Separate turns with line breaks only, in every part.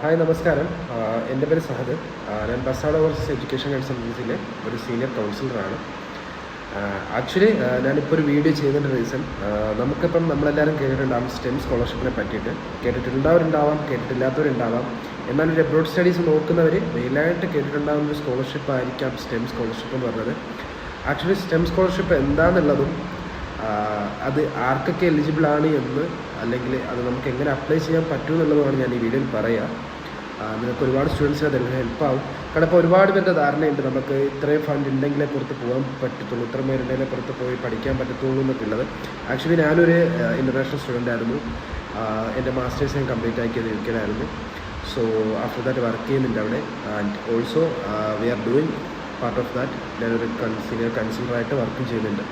Hi നമസ്കാരം. എൻ്റെ പേര് സഹദ്. ഞാൻ ബസാഡ ഓവർസീസ് എഡ്യൂക്കേഷൻ കൺസൾട്ടൻസിയിലെ ഒരു സീനിയർ കൗൺസിലറാണ്. ആക്ച്വലി ഞാനിപ്പോൾ ഒരു വീഡിയോ ചെയ്യുന്നതിൻ്റെ റീസൺ, നമുക്കിപ്പം നമ്മളെല്ലാവരും കേട്ടിട്ടുണ്ടാകും സ്റ്റെം സ്കോളർഷിപ്പിനെ പറ്റിയിട്ട്. കേട്ടിട്ടുണ്ടാവരുണ്ടാവാം, കേട്ടിട്ടില്ലാത്തവരുണ്ടാവാം. എന്നാൽ ഒരു അബ്രോഡ് സ്റ്റഡീസ് നോക്കുന്നവർ മെയിനായിട്ട് കേട്ടിട്ടുണ്ടാകുന്ന ഒരു സ്കോളർഷിപ്പ് ആയിരിക്കാം സ്റ്റെം സ്കോളർഷിപ്പ് എന്ന് പറഞ്ഞത്. ആക്ച്വലി സ്റ്റെം സ്കോളർഷിപ്പ് എന്താണെന്നുള്ളതും അത് ആർക്കൊക്കെ എലിജിബിൾ ആണ് എന്ന്, അല്ലെങ്കിൽ അത് നമുക്ക് എങ്ങനെ അപ്ലൈ ചെയ്യാൻ പറ്റുമെന്നുള്ളതാണ് ഞാൻ ഈ വീഡിയോയിൽ പറയുക. നിങ്ങൾക്ക് ഒരുപാട് സ്റ്റുഡൻസിന് അതെല്ലാം ഹെൽപ്പാവും. കാരണം ഇപ്പോൾ ഒരുപാട് പേരുടെ ധാരണയുണ്ട് നമുക്ക് ഇത്രയും ഫണ്ട് ഉണ്ടെങ്കിലേ പുറത്ത് പോകാൻ പറ്റത്തുള്ളൂ, ഇത്ര പേരുണ്ടെങ്കിലേ പുറത്ത് പോയി പഠിക്കാൻ പറ്റത്തുള്ളൂ എന്നൊക്കെ ഉള്ളത്. ആക്ച്വലി ഞാനൊരു ഇൻ്റർനാഷണൽ സ്റ്റുഡൻ്റ് ആയിരുന്നു. എൻ്റെ മാസ്റ്റേഴ്സ് ഞാൻ കംപ്ലീറ്റ് ആക്കിയത് UK ആയിരുന്നു. സോ ആഫ്റ്റർ ദാറ്റ് വർക്ക് ചെയ്യുന്നുണ്ട് അവിടെ. And also we are doing part of that. ഞാനൊരു സീനിയർ കൺസൾട്ടറായിട്ട് വർക്കും ചെയ്യുന്നുണ്ട്.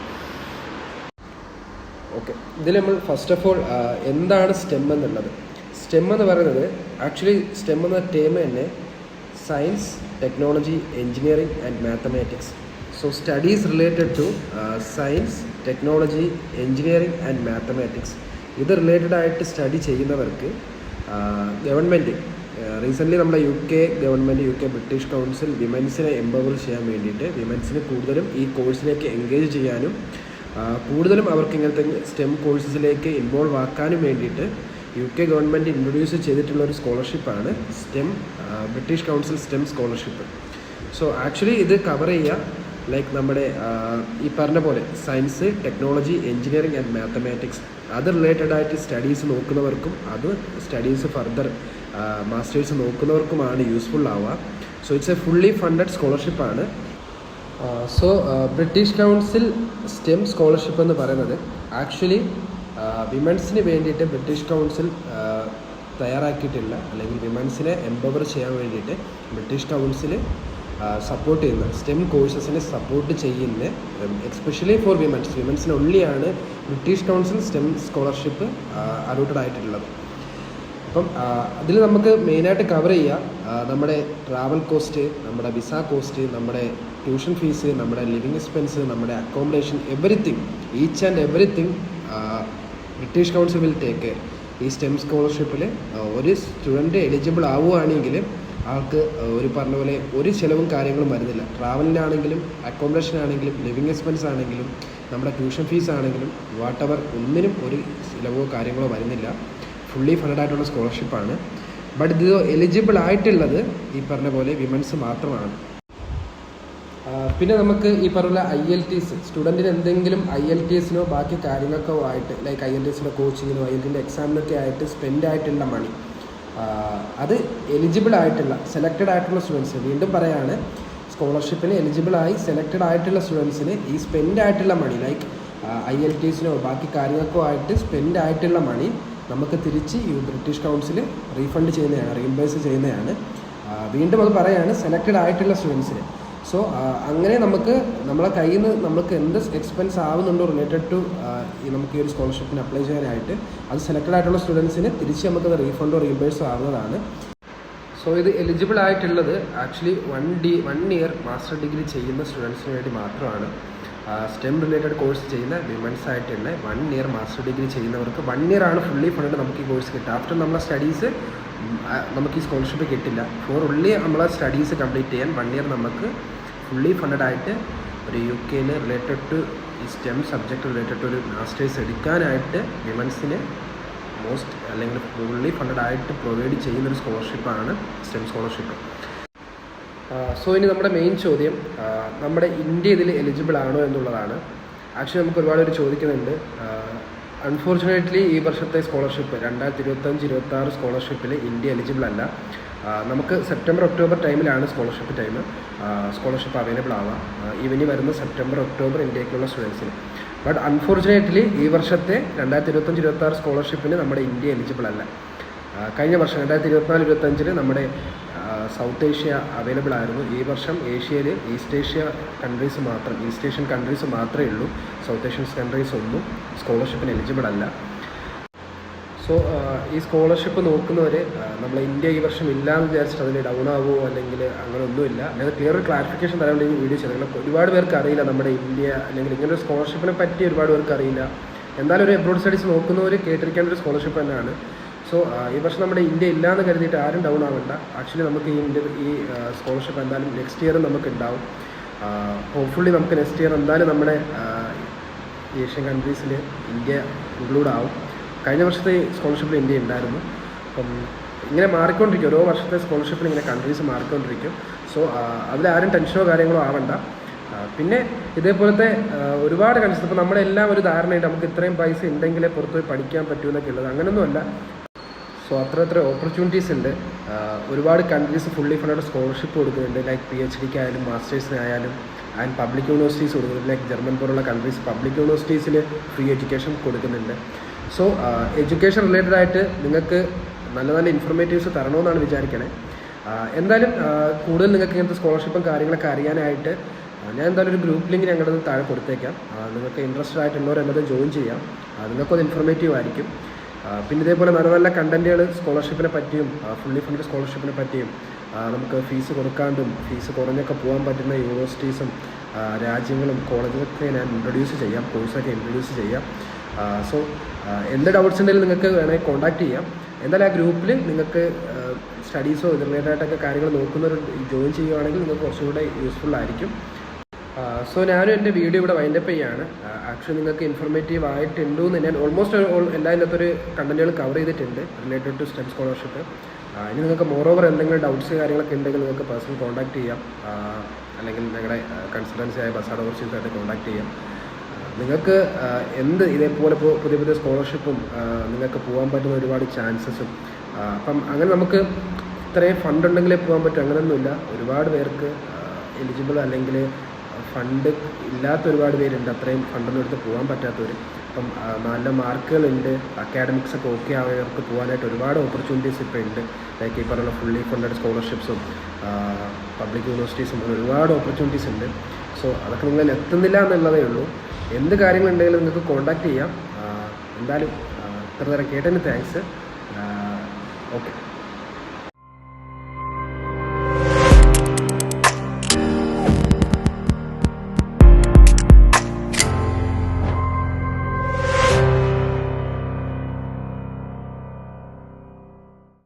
ഓക്കെ, ഇതിൽ നമ്മൾ ഫസ്റ്റ് ഓഫ് ഓൾ എന്താണ് സ്റ്റെം എന്നുള്ളത്. സ്റ്റെം എന്ന് പറയുന്നത് ആക്ച്വലി സ്റ്റെം എന്ന ടേം തന്നെ science, technology, engineering and mathematics. So studies related to science, technology, engineering and mathematics. ഇത് റിലേറ്റഡ് ആയിട്ട് സ്റ്റഡി ചെയ്യുന്നവർക്ക് ഗവൺമെൻറ് റീസെൻ്റ്ലി നമ്മുടെ UK government, UK British Council വിമൻസിനെ എംപവർ ചെയ്യാൻ വേണ്ടിയിട്ട് വിമൻസിനെ കൂടുതലും ഈ കോഴ്സിലേക്ക് എൻഗേജ് ചെയ്യാനും കൂടുതലും അവർക്ക് ഇങ്ങനത്തെ സ്റ്റെം കോഴ്സസിലേക്ക് ഇൻവോൾവ് ആക്കാനും വേണ്ടിയിട്ട് UK ഗവൺമെൻറ് ഇൻട്രൊഡ്യൂസ് ചെയ്തിട്ടുള്ള ഒരു സ്കോളർഷിപ്പാണ് STEM, British Council STEM scholarship. So actually ഇത് കവർ ചെയ്യുക ലൈക്ക് നമ്മുടെ ഈ പറഞ്ഞ പോലെ science, technology, engineering and mathematics അത് റിലേറ്റഡ് ആയിട്ട് സ്റ്റഡീസ് നോക്കുന്നവർക്കും അത് സ്റ്റഡീസ് ഫർദർ മാസ്റ്റേഴ്സ് നോക്കുന്നവർക്കുമാണ് യൂസ്ഫുൾ ആവുക. So it's a fully funded സ്കോളർഷിപ്പാണ്. So British Council STEM scholarship എന്ന് പറയുന്നത് ആക്ച്വലി വിമൻസിന് വേണ്ടിയിട്ട് ബ്രിട്ടീഷ് കൗൺസിൽ തയ്യാറാക്കിയിട്ടില്ല, അല്ലെങ്കിൽ വിമൻസിനെ എംപവർ ചെയ്യാൻ വേണ്ടിയിട്ട് ബ്രിട്ടീഷ് കൗൺസിൽ സപ്പോർട്ട് ചെയ്യുന്ന സ്റ്റെം കോഴ്സസിനെ സപ്പോർട്ട് ചെയ്യുന്ന എസ്പെഷ്യലി ഫോർ വിമൻസിന് ഒള്ളിയാണ് British Council STEM scholarship allotted ആയിട്ടുള്ളത്. അപ്പം അതിൽ നമുക്ക് മെയിനായിട്ട് കവർ ചെയ്യുക നമ്മുടെ ട്രാവൽ കോസ്റ്റ്, നമ്മുടെ വിസ കോസ്റ്റ്, നമ്മുടെ ട്യൂഷൻ ഫീസ്, നമ്മുടെ ലിവിങ് എക്സ്പെൻസ്, നമ്മുടെ accommodation, everything, each and everything British Council will take care. ഈ സ്റ്റെം സ്കോളർഷിപ്പിൽ ഒരു സ്റ്റുഡൻറ്റ് എലിജിബിൾ ആവുകയാണെങ്കിൽ ആൾക്ക് ഒരു പറഞ്ഞ പോലെ ഒരു ചിലവും കാര്യങ്ങളും വരുന്നില്ല. ട്രാവലിനാണെങ്കിലും അക്കോമഡേഷനാണെങ്കിലും ലിവിങ് എക്സ്പെൻസ് ആണെങ്കിലും നമ്മുടെ ട്യൂഷൻ ഫീസ് ആണെങ്കിലും വാട്ടെവർ ഒന്നിനും ഒരു ചിലവോ കാര്യങ്ങളോ വരുന്നില്ല. ഫുള്ളി ഫണ്ടഡ് ആയിട്ടുള്ള സ്കോളർഷിപ്പാണ്. ബട്ട് ഇത് എലിജിബിൾ ആയിട്ടുള്ളത് ഈ പറഞ്ഞ പോലെ വിമൻസ് മാത്രമാണ്. പിന്നെ നമുക്ക് ഈ പറഞ്ഞ IELTS സ്റ്റുഡൻറ്റിന് എന്തെങ്കിലും IELTSനോ ബാക്കി കാര്യങ്ങൾക്കോ ആയിട്ട് ലൈക്ക് IELTSൻ്റെ കോച്ചിങ്ങിനോ IELTSൻ്റെ എക്സാമിനൊക്കെ ആയിട്ട് സ്പെൻഡ് ആയിട്ടുള്ള മണി അത് എലിജിബിൾ ആയിട്ടുള്ള സെലക്റ്റഡ് ആയിട്ടുള്ള സ്റ്റുഡൻസിന്, വീണ്ടും പറയാണ്, സ്കോളർഷിപ്പിന് എലിജിബിൾ ആയി സെലക്റ്റഡ് ആയിട്ടുള്ള സ്റ്റുഡൻസിന് ഈ സ്പെൻഡ് ആയിട്ടുള്ള മണി ലൈക്ക് IELTSനോ ബാക്കി കാര്യങ്ങൾക്കോ ആയിട്ട് സ്പെൻഡ് ആയിട്ടുള്ള മണി നമുക്ക് തിരിച്ച് ഈ ബ്രിട്ടീഷ് കൗൺസിൽ റീഫണ്ട് ചെയ്യുന്നതാണ്, റീഇംബേഴ്സ് ചെയ്യുന്നതാണ്. വീണ്ടും അത് പറയാണ് സെലക്റ്റഡ് ആയിട്ടുള്ള സ്റ്റുഡൻസിന്. സോ അങ്ങനെ നമുക്ക് നമ്മളെ കയ്യിൽ നിന്ന് നമുക്ക് എന്ത് എക്സ്പെൻസ് ആവുന്നുണ്ടോ റിലേറ്റഡ് ടു നമുക്ക് ഈ ഒരു സ്കോളർഷിപ്പിന് അപ്ലൈ ചെയ്യാനായിട്ട് അത് സെലക്റ്റഡ് ആയിട്ടുള്ള സ്റ്റുഡൻസിന് തിരിച്ച് നമുക്കത് റീഫണ്ടോ റീഇംബേഴ്സോ ആവുന്നതാണ്. സോ ഇത് എലിജിബിൾ ആയിട്ടുള്ളത് ആക്ച്വലി 1 ഇയർ മാസ്റ്റർ ഡിഗ്രി ചെയ്യുന്ന സ്റ്റുഡൻസിന് വേണ്ടി മാത്രമാണ്. സ്റ്റെം റിലേറ്റഡ് കോഴ്സ് ചെയ്യുന്ന വിമൻസ് ആയിട്ടുള്ള 1 ഇയർ മാസ്റ്റർ ഡിഗ്രി ചെയ്യുന്നവർക്ക് 1 ഇയർ ആണ് ഫുള്ളി ഫണ്ടഡ് നമുക്ക് ഈ കോഴ്സ് കിട്ടുക. ആഫ്റ്റർ നമ്മളെ സ്റ്റഡീസ് നമുക്ക് ഈ സ്കോളർഷിപ്പ് കിട്ടില്ല. ഫോർ ഉള്ളി നമ്മളെ സ്റ്റഡീസ് കംപ്ലീറ്റ് ചെയ്യാൻ 1 ഇയർ നമുക്ക് ഫുള്ളി ഫണ്ടഡ് ആയിട്ട് ഒരു UK റിലേറ്റഡ് ടു ഈ സ്റ്റെം സബ്ജക്റ്റ് റിലേറ്റഡ് ടു ഒരു മാസ്റ്റേഴ്സ് എടുക്കാനായിട്ട് വിമൻസിന് അല്ലെങ്കിൽ ഫുള്ളി ഫണ്ടഡ് ആയിട്ട് പ്രൊവൈഡ് ചെയ്യുന്നൊരു സ്കോളർഷിപ്പാണ് സ്റ്റെം സ്കോളർഷിപ്പ്. സോ ഇനി നമ്മുടെ മെയിൻ ചോദ്യം നമ്മുടെ ഇന്ത്യ ഇതിൽ എലിജിബിൾ ആണോ എന്നുള്ളതാണ്. ആക്ച്വലി നമുക്ക് ഒരുപാട് പേര് ചോദിക്കുന്നുണ്ട്. അൺഫോർച്ചുനേറ്റ്ലി ഈ വർഷത്തെ സ്കോളർഷിപ്പ് 2025-26 സ്കോളർഷിപ്പിൽ ഇന്ത്യ എലിജിബിൾ അല്ല. നമുക്ക് സെപ്റ്റംബർ ഒക്ടോബർ ടൈമിലാണ് സ്കോളർഷിപ്പ് അവൈലബിൾ ആവുക. ഇവനി വരുന്ന സെപ്റ്റംബർ ഒക്ടോബർ ഇന്ത്യക്കുള്ള സ്റ്റുഡൻസിന്. ബട്ട് അൺഫോർച്ചുനേറ്റ്ലി ഈ വർഷത്തെ 2025-26 സ്കോളർഷിപ്പിന് നമ്മുടെ ഇന്ത്യ എലിജിബിൾ അല്ല. കഴിഞ്ഞ വർഷം 2024-25 നമ്മുടെ സൗത്ത് ഏഷ്യ അവൈലബിൾ ആയിരുന്നു. ഈ വർഷം ഏഷ്യയിൽ ഈസ്റ്റ് ഏഷ്യൻ കൺട്രീസ് മാത്രമേ ഉള്ളൂ. സൗത്ത് ഏഷ്യൻ കൺട്രീസ് ഒന്നും സ്കോളർഷിപ്പിന് എലിജിബിൾ അല്ല. സോ ഈ സ്കോളർഷിപ്പ് നോക്കുന്നവർ നമ്മൾ ഇന്ത്യ ഈ വർഷം ഇല്ലയെന്ന് വിചാരിച്ചിട്ട് അതിൽ ഡൗൺ ആവുമോ അല്ലെങ്കിൽ അങ്ങനെ ഒന്നുമില്ല. ഞാൻ ക്ലിയർ ഒരു ക്ലാരിഫിക്കേഷൻ തരാൻ വേണ്ടി വീഡിയോ ചെയ്തത്. ഒരുപാട് പേർക്ക് അറിയില്ല നമ്മുടെ ഇന്ത്യ അല്ലെങ്കിൽ ഇങ്ങനൊരു സ്കോളർഷിപ്പിനെ പറ്റി ഒരുപാട് പേർക്ക് അറിയില്ല. എന്തായാലും ഒരു അബ്രോഡ് സ്റ്റഡീസ് നോക്കുന്നവർ കേട്ടിരിക്കേണ്ട ഒരു സ്കോളർഷിപ്പ് തന്നെയാണ്. സോ ഈ വർഷം നമ്മുടെ ഇന്ത്യ ഇല്ലയെന്ന് കരുതിയിട്ട് ആരും ഡൗൺ ആവണ്ട. ആക്ച്വലി നമുക്ക് ഈ സ്കോളർഷിപ്പ് എന്തായാലും നെക്സ്റ്റ് ഇയർ നമുക്ക് ഉണ്ടാവും. ഹോപ്പ്ഫുള്ളി നമുക്ക് നെക്സ്റ്റ് ഇയർ എന്തായാലും നമ്മുടെ ഏഷ്യൻ കൺട്രീസിൽ ഇന്ത്യ ഇൻക്ലൂഡ് ആവും. കഴിഞ്ഞ വർഷത്തെ സ്കോളർഷിപ്പിൽ ഇന്ത്യ ഉണ്ടായിരുന്നു. അപ്പം ഇങ്ങനെ മാറിക്കൊണ്ടിരിക്കും, ഓരോ വർഷത്തെ സ്കോളർഷിപ്പിൽ ഇങ്ങനെ കൺട്രീസ് മാറിക്കൊണ്ടിരിക്കും. സോ അതിലാരും ടെൻഷനോ കാര്യങ്ങളോ ആവണ്ട. പിന്നെ ഇതേപോലത്തെ ഒരുപാട് കൺട്രീസ്, ഇപ്പോൾ നമ്മളെല്ലാം ഒരു ധാരണയുണ്ട് നമുക്ക് ഇത്രയും പൈസ ഉണ്ടെങ്കിലേ പുറത്ത് പോയി പഠിക്കാൻ പറ്റൂ എന്നൊക്കെ ഉള്ളത്. അങ്ങനെയൊന്നുമല്ല. സോ അത്ര ഓപ്പർച്യൂണിറ്റീസ് ഉണ്ട്. ഒരുപാട് കൺട്രീസ് ഫുള്ളി ഫണ്ടഡ് സ്കോളർഷിപ്പ് കൊടുക്കുന്നുണ്ട്. ലൈക്ക് PhDക്ക് ആയാലും മാസ്റ്റേഴ്സിനായാലും ആൻഡ് പബ്ലിക് യൂണിവേഴ്സിറ്റീസ് കൊടുക്കുന്നുണ്ട്. ലൈക്ക് ജർമ്മൻ പോലുള്ള കൺട്രീസ് പബ്ലിക് യൂണിവേഴ്സിറ്റീസിൽ ഫ്രീ എഡ്യൂക്കേഷൻ കൊടുക്കുന്നുണ്ട്. സോ എഡ്യൂക്കേഷൻ റിലേറ്റഡ് ആയിട്ട് നിങ്ങൾക്ക് നല്ല നല്ല ഇൻഫർമേറ്റീവ്സ് തരണമെന്നാണ് വിചാരിക്കണേ. എന്തായാലും കൂടുതൽ നിങ്ങൾക്ക് ഇങ്ങനത്തെ സ്കോളർഷിപ്പും കാര്യങ്ങളൊക്കെ അറിയാനായിട്ട് ഞാൻ എന്തായാലും ഒരു ഗ്രൂപ്പ് ലിങ്ക് ഞങ്ങളുടെ താഴെ കൊടുത്തേക്കാം. നിങ്ങൾക്ക് ഇൻട്രസ്റ്റഡ് ആയിട്ടുള്ളവർ എന്നത് ജോയിൻ ചെയ്യാം. നിങ്ങൾക്കത് ഇൻഫർമേറ്റീവ് ആയിരിക്കും. പിന്നെ ഇതേപോലെ നല്ല നല്ല കണ്ടൻറ്റുകൾ സ്കോളർഷിപ്പിനെ പറ്റിയും ഫുള്ളി ഫണ്ടഡ് സ്കോളർഷിപ്പിനെ പറ്റിയും നമുക്ക് ഫീസ് കൊടുക്കാണ്ടും ഫീസ് കുറഞ്ഞൊക്കെ പോകാൻ പറ്റുന്ന യൂണിവേഴ്സിറ്റീസും രാജ്യങ്ങളും കോളേജുകളൊക്കെ ഞാൻ ഇൻട്രൊഡ്യൂസ് ചെയ്യാം, കോഴ്സൊക്കെ ഇൻട്രൊഡ്യൂസ് ചെയ്യാം. സോ എന്ത് ഡൗട്ട്സ് ഉണ്ടെങ്കിലും നിങ്ങൾക്ക് വേണമെങ്കിൽ കോൺടാക്ട് ചെയ്യാം. എന്തായാലും ആ ഗ്രൂപ്പിൽ നിങ്ങൾക്ക് സ്റ്റഡീസോ ഇത് റിലേറ്റഡായിട്ടൊക്കെ കാര്യങ്ങൾ നോക്കുന്നവർ ജോയിൻ ചെയ്യുകയാണെങ്കിൽ നിങ്ങൾക്ക് കുറച്ചുകൂടെ യൂസ്ഫുൾ ആയിരിക്കും. സോ ഞാനും എൻ്റെ വീഡിയോ ഇവിടെ വൈൻഡപ്പ് ചെയ്യാണ്. ആക്ച്വലി നിങ്ങൾക്ക് ഇൻഫർമേറ്റീവ് ആയിട്ടുണ്ടെന്ന് ഞാൻ ഓൾമോസ്റ്റ് എല്ലാ ഇന്നത്തൊരു കണ്ടൻറ്റുകൾ കവർ ചെയ്തിട്ടുണ്ട് റിലേറ്റഡ് ടു സ്റ്റെം സ്കോളർഷിപ്പ്. ഇനി നിങ്ങൾക്ക് മോറോവർ എന്തെങ്കിലും ഡൗട്ട്സ് കാര്യങ്ങളൊക്കെ ഉണ്ടെങ്കിൽ നിങ്ങൾക്ക് പേഴ്സണൽ കോൺടാക്ട് ചെയ്യാം, അല്ലെങ്കിൽ നിങ്ങളുടെ കൺസൾട്ടൻസി ആയ ബസാഡ് ഓവർസീസായിട്ട് കോൺടാക്ട് ചെയ്യാം. നിങ്ങൾക്ക് എന്ത് ഇതേപോലെ പുതിയ പുതിയ സ്കോളർഷിപ്പും നിങ്ങൾക്ക് പോകാൻ പറ്റുന്ന ഒരുപാട് ചാൻസസും അപ്പം അങ്ങനെ നമുക്ക് ഇത്രയും ഫണ്ട് ഉണ്ടെങ്കിലേ പോകാൻ പറ്റും അങ്ങനെയൊന്നുമില്ല. ഒരുപാട് പേർക്ക് എലിജിബിൾ അല്ലെങ്കിൽ ഫണ്ട് ഇല്ലാത്ത ഒരുപാട് പേരുണ്ട്, അത്രയും ഫണ്ടൊന്നും എടുത്ത് പോകാൻ പറ്റാത്തവർ. അപ്പം നല്ല മാർക്കുകളുണ്ട്, അക്കാഡമിക്സൊക്കെ ഓക്കെ ആയവർക്ക് പോകാനായിട്ട് ഒരുപാട് ഓപ്പർച്യൂണിറ്റീസ് ഇപ്പോൾ ഉണ്ട്. ലൈക്ക് ഈ പറയുന്ന ഫുള്ളി ഫണ്ടഡ് സ്കോളർഷിപ്സും പബ്ലിക് യൂണിവേഴ്സിറ്റീസും ഒരുപാട് ഓപ്പർച്യൂണിറ്റീസ് ഉണ്ട്. സോ അതൊക്കെ നിങ്ങൾ എത്തുന്നില്ല എന്നുള്ളതേ ഉള്ളൂ. എന്ത് കാര്യങ്ങളുണ്ടെങ്കിലും നിങ്ങൾക്ക് കോൺടാക്ട് ചെയ്യാം. എന്തായാലും ഇത്ര നേരം കേട്ടതിന് താങ്ക്സ്. ഓക്കെ.